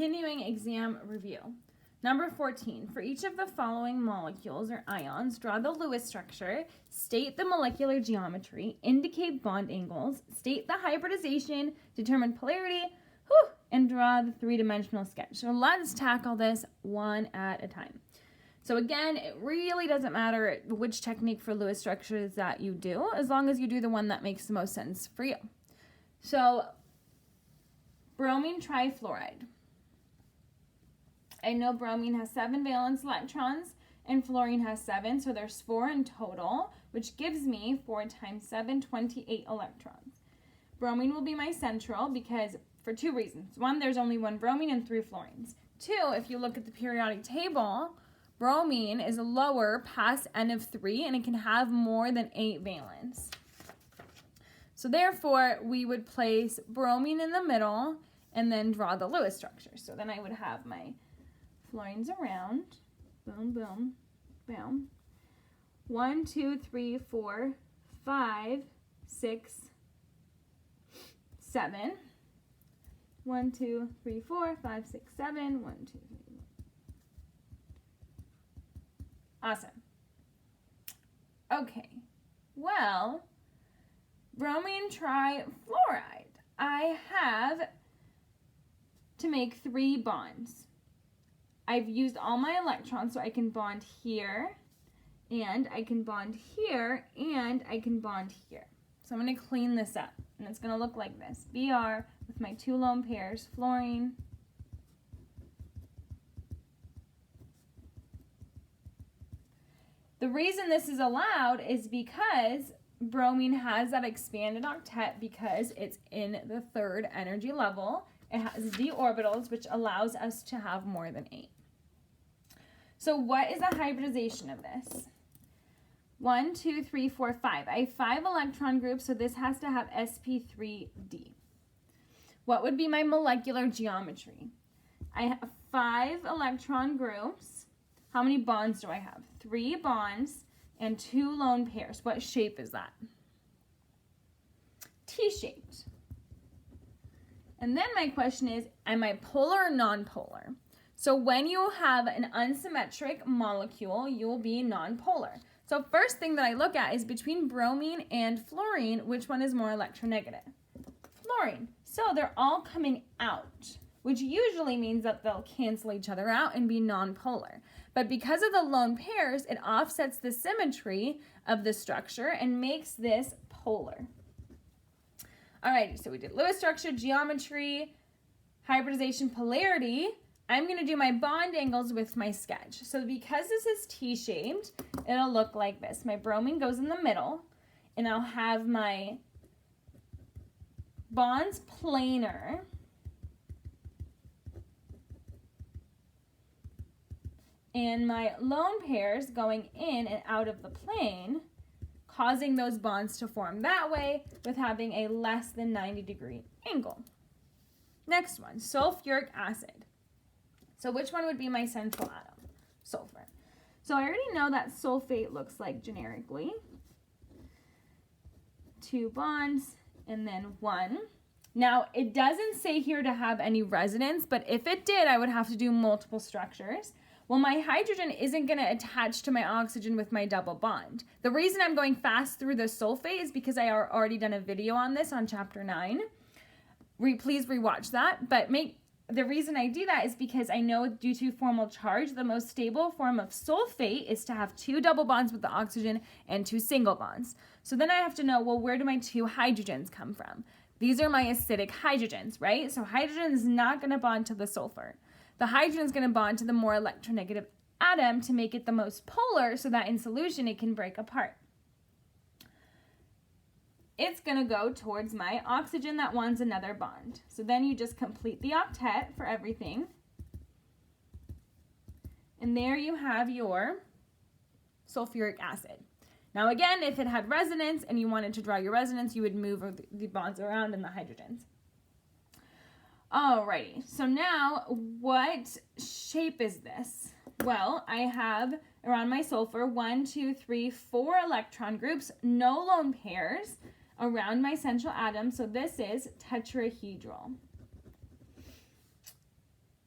continuing exam review. Number 14, for each of the following molecules or ions, draw the Lewis structure, state the molecular geometry, indicate bond angles, state the hybridization, determine polarity, and draw the three-dimensional sketch. So let's tackle this one at a time. So again, it really doesn't matter which technique for Lewis structures that you do, as long as you do the one that makes the most sense for you. So, bromine trifluoride. I know bromine has 7 valence electrons and fluorine has 7, so there's 4 in total, which gives me 4 times 7, 28 electrons. Bromine will be my central because for 2 reasons. 1, there's only 1 bromine and 3 fluorines. 2, if you look at the periodic table, bromine is lower past N of 3 and it can have more than 8 valence. So therefore, we would place bromine in the middle and then draw the Lewis structure. So then I would have my fluorines around, boom, boom, boom. 1, 2, 3, 4, 5, 6, 7. 1, 2, 3, 4, 5, 6, 7. 1, 2, 3. Awesome. Okay. Well, bromine trifluoride. I have to make 3 bonds. I've used all my electrons, so I can bond here, and I can bond here, and I can bond here. So I'm going to clean this up, and it's going to look like this. Br with my 2 lone pairs, fluorine, the reason this is allowed is because bromine has that expanded octet because it's in the 3rd energy level. It has d orbitals, which allows us to have more than 8. So what is the hybridization of this? 1, 2, 3, 4, 5. I have 5 electron groups, so this has to have sp3d. What would be my molecular geometry? I have 5 electron groups. How many bonds do I have? 3 bonds and 2 lone pairs. What shape is that? T-shaped. And then my question is, am I polar or non-polar? So when you have an unsymmetric molecule, you will be non-polar. So first thing that I look at is between bromine and fluorine, which one is more electronegative? Fluorine. So they're all coming out, which usually means that they'll cancel each other out and be non-polar. But because of the lone pairs, it offsets the symmetry of the structure and makes this polar. Alrighty, so we did Lewis structure, geometry, hybridization, polarity. I'm going to do my bond angles with my sketch. So because this is T-shaped, it'll look like this. My bromine goes in the middle, and I'll have my bonds planar, and my lone pairs going in and out of the plane, causing those bonds to form that way with having a less than 90-degree angle. Next one, sulfuric acid. So which one would be my central atom? Sulfur. So I already know that sulfate looks like generically. 2 bonds and then 1. Now, it doesn't say here to have any resonance, but if it did, I would have to do multiple structures. Well, my hydrogen isn't going to attach to my oxygen with my double bond. The reason I'm going fast through the sulfate is because I already done a video on this on chapter 9. Please rewatch that. But the reason I do that is because I know due to formal charge, the most stable form of sulfate is to have 2 double bonds with the oxygen and 2 single bonds. So then I have to know, well, where do my 2 hydrogens come from? These are my acidic hydrogens, right? So hydrogen is not going to bond to the sulfur. The hydrogen is going to bond to the more electronegative atom to make it the most polar so that in solution it can break apart. It's going to go towards my oxygen that wants another bond. So then you just complete the octet for everything. And there you have your sulfuric acid. Now again, if it had resonance and you wanted to draw your resonance, you would move the bonds around in the hydrogens. Alrighty, so now what shape is this? Well, I have around my sulfur 1, 2, 3, 4 electron groups, no lone pairs around my central atom, so this is tetrahedral.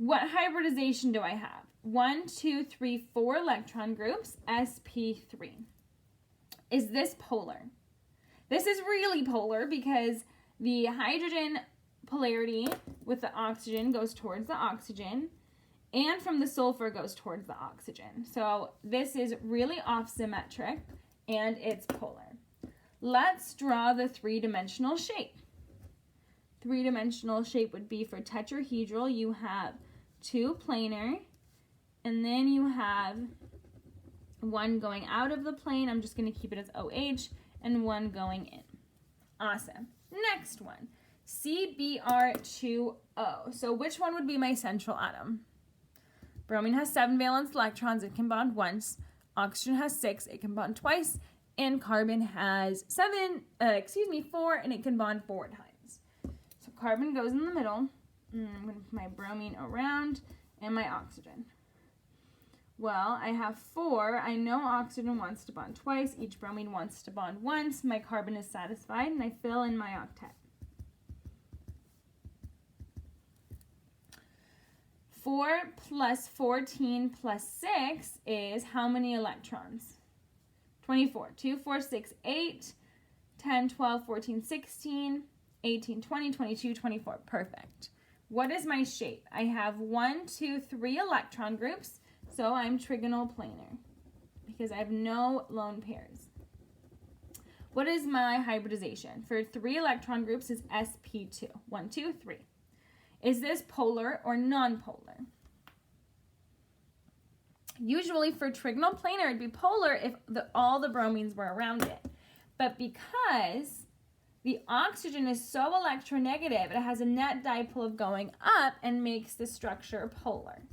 What hybridization do I have? 1, 2, 3, 4 electron groups, sp3. Is this polar? This is really polar because the hydrogen polarity with the oxygen goes towards the oxygen, and from the sulfur goes towards the oxygen. So this is really off-symmetric, and it's polar. Let's draw the three-dimensional shape. Three-dimensional shape would be for tetrahedral, you have 2 planar, and then you have 1 going out of the plane, I'm just going to keep it as OH, and 1 going in. Awesome. Next one, CBr2O. So which one would be my central atom? Bromine has 7 valence electrons, it can bond once. Oxygen has 6, it can bond twice. And carbon has 4, and it can bond 4 times. So carbon goes in the middle. I'm going to put my bromine around and my oxygen. Well, I have 4. I know oxygen wants to bond twice. Each bromine wants to bond once. My carbon is satisfied, and I fill in my octet. 4 plus 14 plus 6 is how many electrons? 24. 2, 4, 6, 8, 10, 12, 14, 16, 18, 20, 22, 24. Perfect. What is my shape? I have 1, 2, 3 electron groups, so I'm trigonal planar because I have no lone pairs. What is my hybridization? For 3 electron groups is sp2. 1, 2, 3. Is this polar or non-polar? Usually for trigonal planar, it'd be polar if all the bromines were around it. But because the oxygen is so electronegative, it has a net dipole of going up and makes the structure polar.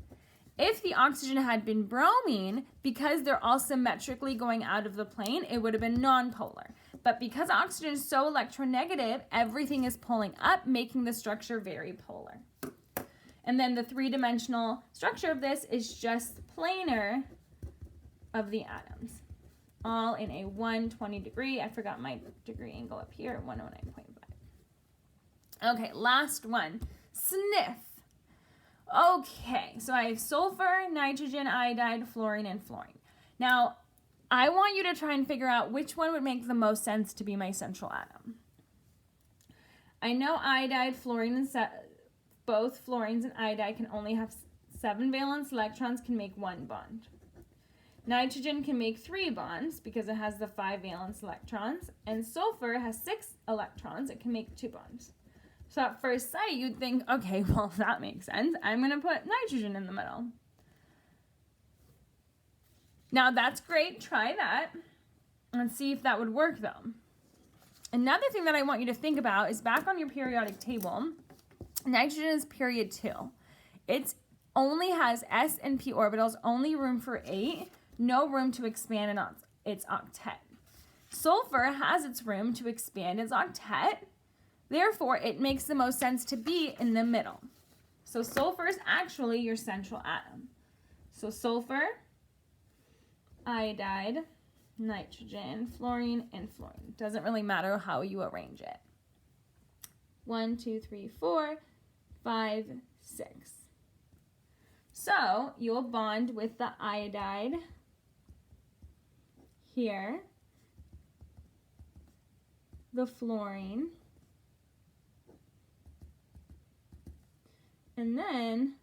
If the oxygen had been bromine, because they're all symmetrically going out of the plane, it would have been non-polar. But because oxygen is so electronegative, everything is pulling up, making the structure very polar. And then the three-dimensional structure of this is just planar of the atoms, all in a 120 degree. I forgot my degree angle up here, 109.5. Okay, last one, sniff. Okay, so I have sulfur, nitrogen, iodide, fluorine, and fluorine. Now, I want you to try and figure out which one would make the most sense to be my central atom. I know iodide, fluorine, and both fluorines and iodide can only have 7 valence electrons, can make 1 bond. Nitrogen can make 3 bonds because it has the 5 valence electrons, and sulfur has 6 electrons, it can make 2 bonds. So at first sight, you'd think, okay, well, that makes sense. I'm going to put nitrogen in the middle. Now, that's great. Try that and see if that would work, though. Another thing that I want you to think about is back on your periodic table, nitrogen is period 2. It only has s and p orbitals, only room for 8, no room to expand in its octet. Sulfur has its room to expand its octet. Therefore, it makes the most sense to be in the middle. So sulfur is actually your central atom. So sulfur, iodide, nitrogen, fluorine, and fluorine. Doesn't really matter how you arrange it. 1, 2, 3, 4, 5, 6. So you'll bond with the iodide here, the fluorine, and then,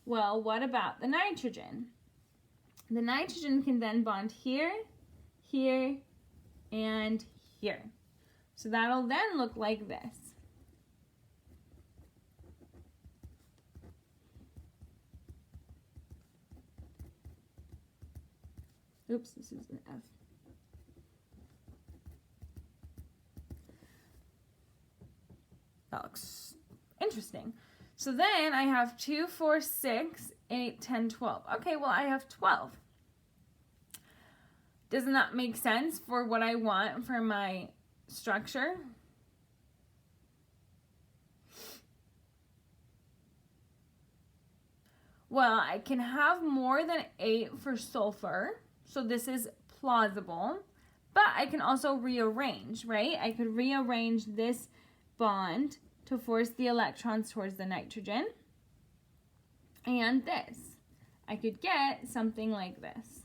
well, what about the nitrogen? The nitrogen can then bond here, here, and here. So that'll then look like this. Oops, this is an F. That looks interesting. So then I have 2, 4, 6, 8, 10, 12. Okay, well, I have 12. Doesn't that make sense for what I want for my structure? Well, I can have more than 8 for sulfur, so this is plausible, but I can also rearrange, right? I could rearrange this bond to force the electrons towards the nitrogen. and this. I could get something like this.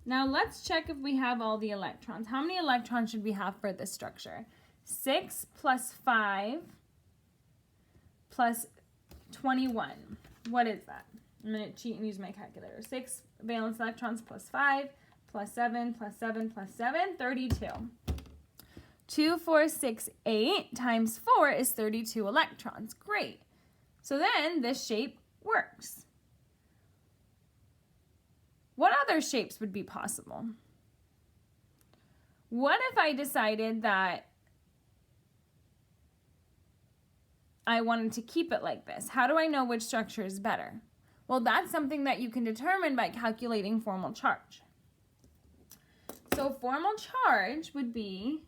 Now let's check if we have all the electrons. How many electrons should we have for this structure? 6 plus 5 plus 21. What is that? I'm going to cheat and use my calculator. 6 valence electrons plus 5 plus 7 plus 7 plus 7, 32. 2, 4, 6, 8 times 4 is 32 electrons. Great. So then this shape works. What other shapes would be possible? What if I decided that I wanted to keep it like this? How do I know which structure is better? Well, that's something that you can determine by calculating formal charge. So formal charge would be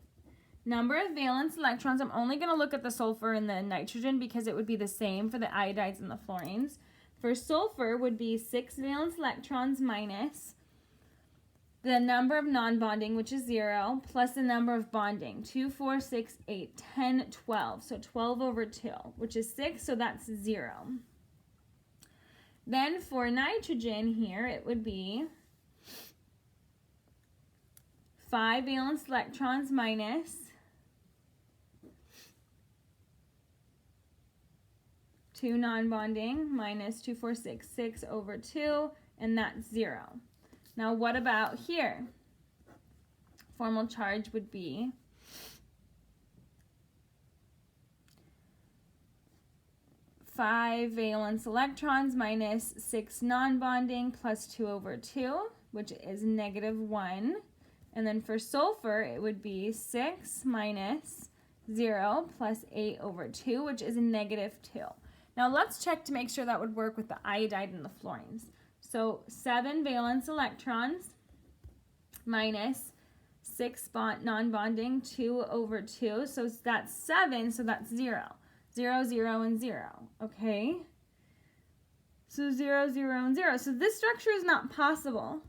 number of valence electrons. I'm only going to look at the sulfur and the nitrogen because it would be the same for the iodides and the fluorines. For sulfur would be 6 valence electrons minus the number of non-bonding, which is 0, plus the number of bonding, 2, 4, 6, 8, 10, 12. So 12 over 2, which is 6, so that's 0. Then for nitrogen here, it would be 5 valence electrons minus 2 non-bonding minus 2, 4, 6, 6 over 2, and that's 0. Now what about here? Formal charge would be 5 valence electrons minus 6 non-bonding plus 2 over 2, which is -1. And then for sulfur, it would be 6 minus 0 plus 8 over 2, which is -2. Now let's check to make sure that would work with the iodide and the fluorines. So 7 valence electrons minus 6 non-bonding, 2 over 2. So that's 7, so that's 0. 0, 0, and 0. Okay? So 0, 0, and 0. So this structure is not possible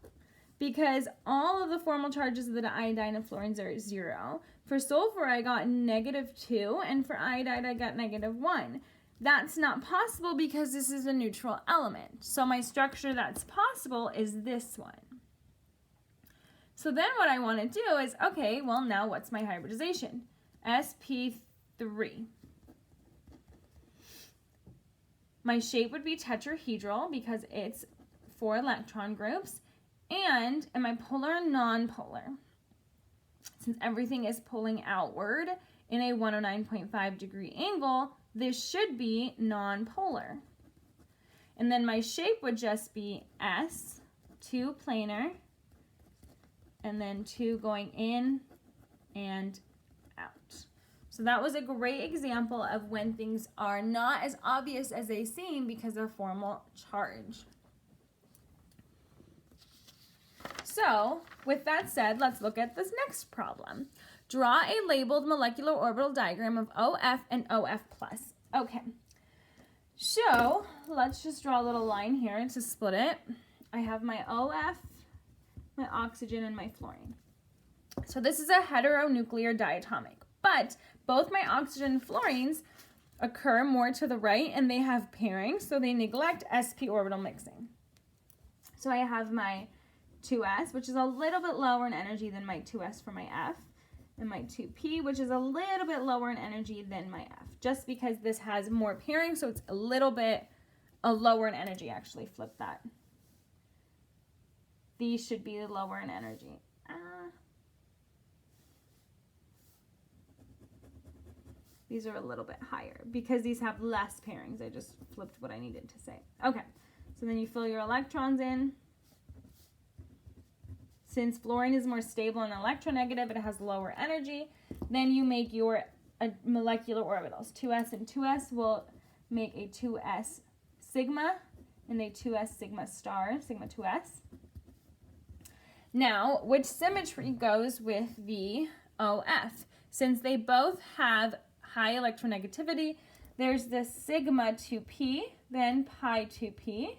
because all of the formal charges of the iodine and fluorines are 0. For sulfur, I got -2, and for iodide, I got -1. That's not possible because this is a neutral element. So my structure that's possible is this one. So then what I want to do is, okay, well now what's my hybridization? sp3. My shape would be tetrahedral because it's 4 electron groups. And am I polar or non-polar? Since everything is pulling outward in a 109.5 degree angle, this should be non-polar. And then my shape would just be S, 2 planar, and then 2 going in and out. So that was a great example of when things are not as obvious as they seem because of formal charge. So, with that said, let's look at this next problem. Draw a labeled molecular orbital diagram of OF and OF+. Okay, so let's just draw a little line here to split it. I have my OF, my oxygen, and my fluorine. So this is a heteronuclear diatomic, but both my oxygen and fluorines occur more to the right and they have pairing, so they neglect sp orbital mixing. So I have my 2s, which is a little bit lower in energy than my 2s for my F, and my 2p, which is a little bit lower in energy than my F, just because this has more pairing, so it's a little bit lower in energy. Actually, flip that. These should be lower in energy. These are a little bit higher because these have less pairings. I just flipped what I needed to say. Okay, so then you fill your electrons in. Since fluorine is more stable and electronegative, it has lower energy. Then you make your molecular orbitals. 2s and 2s will make a 2s sigma and a 2s sigma star, sigma 2s. Now, which symmetry goes with the OF? Since they both have high electronegativity, there's this sigma 2p, then pi 2p.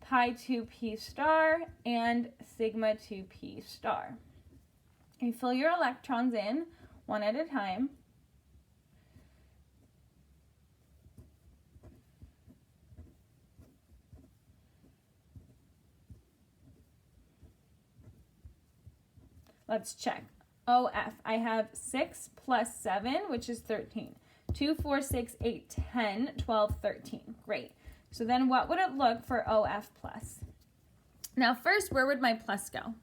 pi 2p star, and sigma 2p star. You fill your electrons in one at a time. Let's check. OF, I have 6 plus 7, which is 13. 2, 4, 6, 8, 10, 12, 13. Great. So then what would it look for OF plus? Now first, where would my plus go?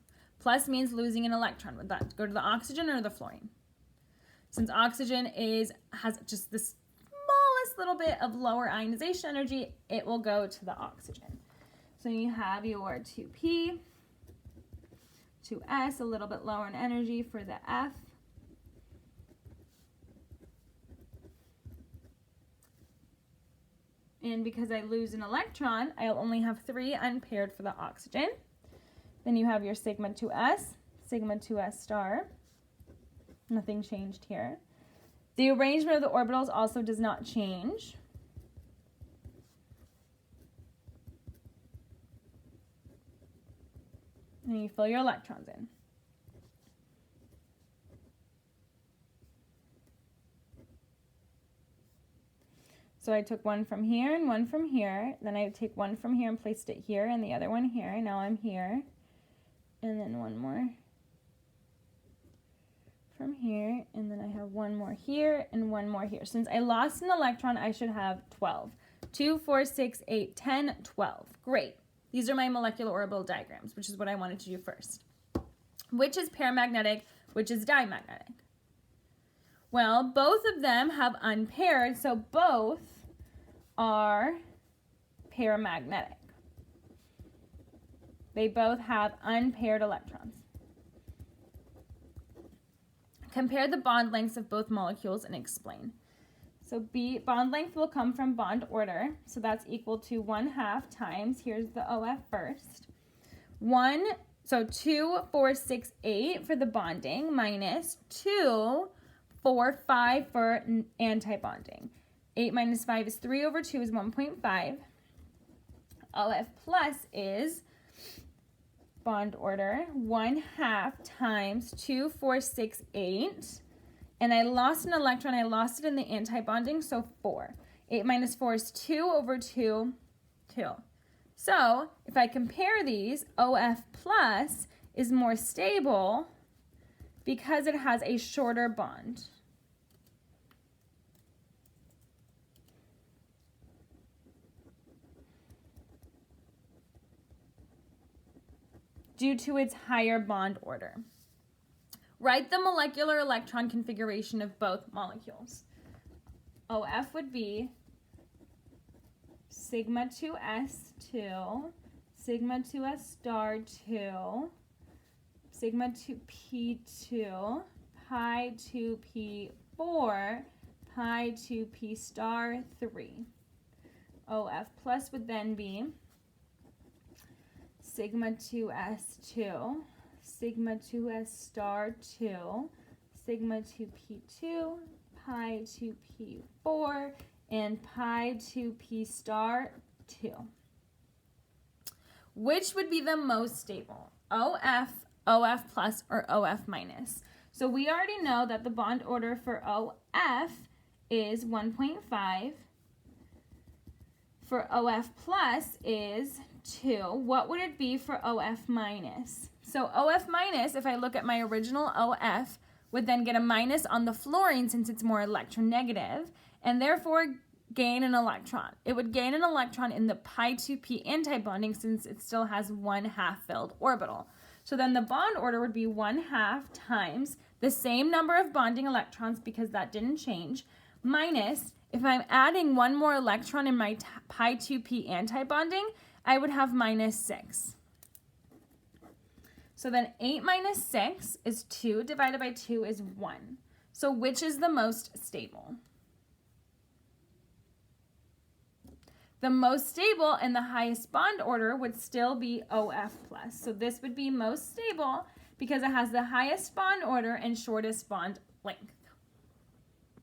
Plus means losing an electron. Would that go to the oxygen or the fluorine? Since oxygen has just the smallest little bit of lower ionization energy, it will go to the oxygen. So you have your 2p, 2s, a little bit lower in energy for the F. And because I lose an electron, I'll only have 3 unpaired for the oxygen. Then you have your sigma 2s, sigma 2s star. Nothing changed here. The arrangement of the orbitals also does not change. And you fill your electrons in. So I took one from here and one from here. Then I take one from here and placed it here and the other one here. Now I'm here. And then one more from here. And then I have one more here and one more here. Since I lost an electron, I should have 12. 2, 4, 6, 8, 10, 12. Great. These are my molecular orbital diagrams, which is what I wanted to do first. Which is paramagnetic, which is diamagnetic? Well, both of them have unpaired, so both are paramagnetic. They both have unpaired electrons. Compare the bond lengths of both molecules and explain. So bond length will come from bond order, so that's equal to 1/2 times, here's the OF first, 2, 4, 6, 8 for the bonding, minus 2, 4, 5 for anti-bonding. 8 minus 5 is 3 over 2 is 1.5. OF plus is bond order, 1/2 times 2, 4, 6, 8. And I lost an electron, I lost it in the anti-bonding, so 4. 8 minus 4 is 2 over 2, 2. So if I compare these, OF plus is more stable because it has a shorter bond. Due to its higher bond order. Write the molecular electron configuration of both molecules. OF would be sigma 2s 2, sigma 2s star 2, sigma 2p 2, pi 2p 4, pi 2p star 3. OF plus would then be sigma 2s 2, sigma 2s star 2, sigma 2p 2, pi 2p 4, and pi 2p star 2. Which would be the most stable? OF, OF plus, or OF minus? So we already know that the bond order for OF is 1.5. For OF plus is 2. What would it be for OF minus? So OF minus, if I look at my original OF, would then get a minus on the fluorine since it's more electronegative, and therefore gain an electron. It would gain an electron in the pi 2p antibonding since it still has 1/2 filled orbital. So then the bond order would be 1/2 times the same number of bonding electrons because that didn't change, minus, if I'm adding one more electron in my pi 2p antibonding, I would have minus 6. So then 8 minus 6 is 2, divided by 2 is 1. So which is the most stable? The most stable and the highest bond order would still be OF plus. So this would be most stable because it has the highest bond order and shortest bond length.